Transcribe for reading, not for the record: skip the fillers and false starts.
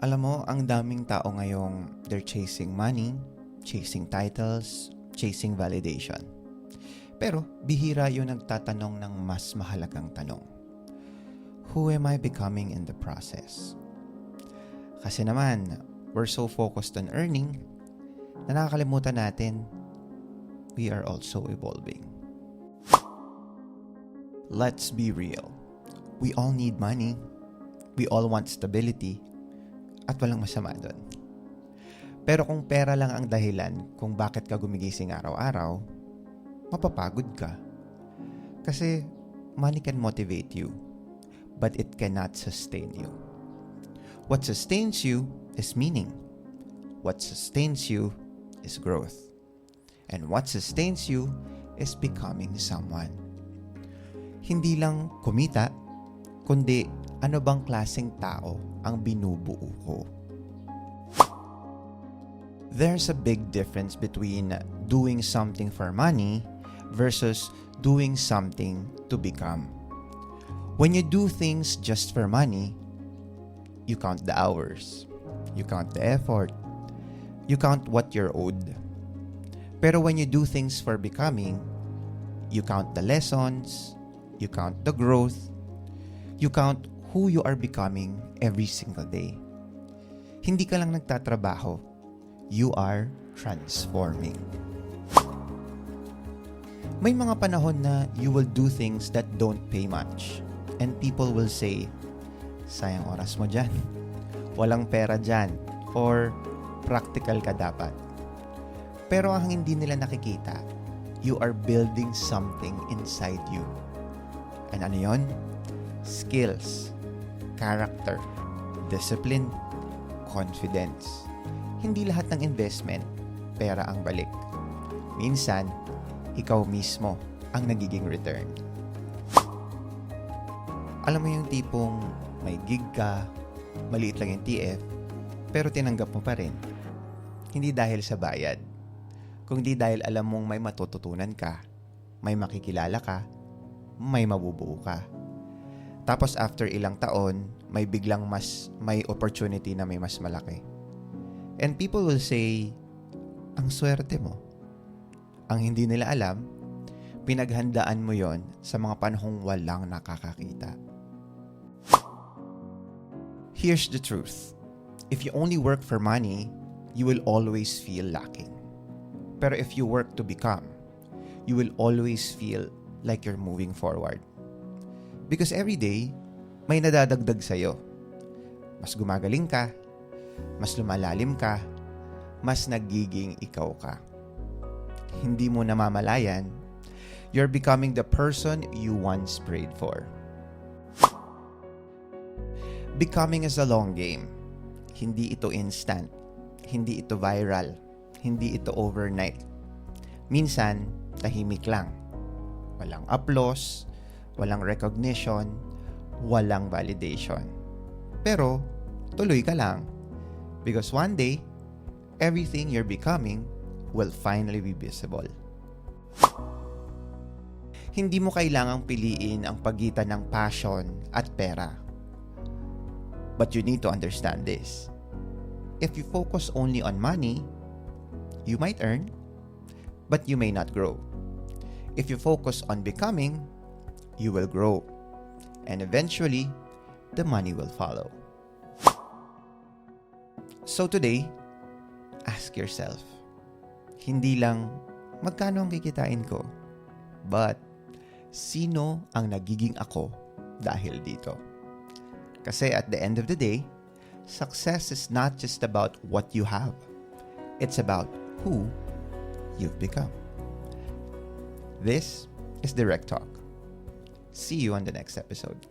Alam mo, ang daming tao ngayong they're chasing money, chasing titles, chasing validation. Pero bihira yung nagtatanong ng mas mahalagang tanong. Who am I becoming in the process? Kasi naman, we're so focused on earning na nakakalimutan natin we are also evolving. Let's be real. We all need money. We all want stability. At walang masama doon. Pero kung pera lang ang dahilan kung bakit ka gumigising araw-araw, mapapagod ka. Kasi money can motivate you, but it cannot sustain you. What sustains you is meaning. What sustains you is growth. And what sustains you is becoming someone. Hindi lang kumita, kundi ano bang klaseng tao ang binubuo ko. There's a big difference between doing something for money versus doing something to become. When you do things just for money, you count the hours, you count the effort, you count what you're owed. Pero when you do things for becoming, you count the lessons, you count the growth, you count who you are becoming every single day. Hindi ka lang nagtatrabaho, you are transforming. May mga panahon na you will do things that don't pay much and people will say, sayang oras mo dyan, walang pera dyan, or practical ka dapat. Pero ang hindi nila nakikita, you are building something inside you. And ano yon? Skills, character, discipline, confidence. Hindi lahat ng investment, pera ang balik. Minsan, ikaw mismo ang nagiging return. Alam mo yung tipong may gig ka, maliit lang yung TF, pero tinanggap mo pa rin. Hindi dahil sa bayad, kundi dahil alam mong may matututunan ka, may makikilala ka, may mabubuo ka. Tapos after ilang taon, may biglang may opportunity na may mas malaki. And people will say, ang swerte mo. Ang hindi nila alam, pinaghandaan mo yon sa mga panahong walang nakakakita. Here's the truth. If you only work for money, you will always feel lacking. Pero if you work to become, you will always feel like you're moving forward. Because every day, may nadadagdag sa'yo. Mas gumagaling ka, mas lumalalim ka, mas nagiging ikaw ka. Hindi mo namamalayan, you're becoming the person you once prayed for. Becoming is a long game. Hindi ito instant. Hindi ito viral. Hindi ito overnight. Minsan, tahimik lang. Walang applause, walang recognition, walang validation. Pero, tuloy ka lang. Because one day, everything you're becoming will finally be visible. Hindi mo kailangang piliin ang pagitan ng passion at pera. But you need to understand this. If you focus only on money, you might earn, but you may not grow. If you focus on becoming, you will grow. And eventually, the money will follow. So today, ask yourself, hindi lang magkano ang kikitain ko, but sino ang nagiging ako dahil dito? Kasi at the end of the day, success is not just about what you have. It's about who you've become. This is Direct Talk. See you on the next episode.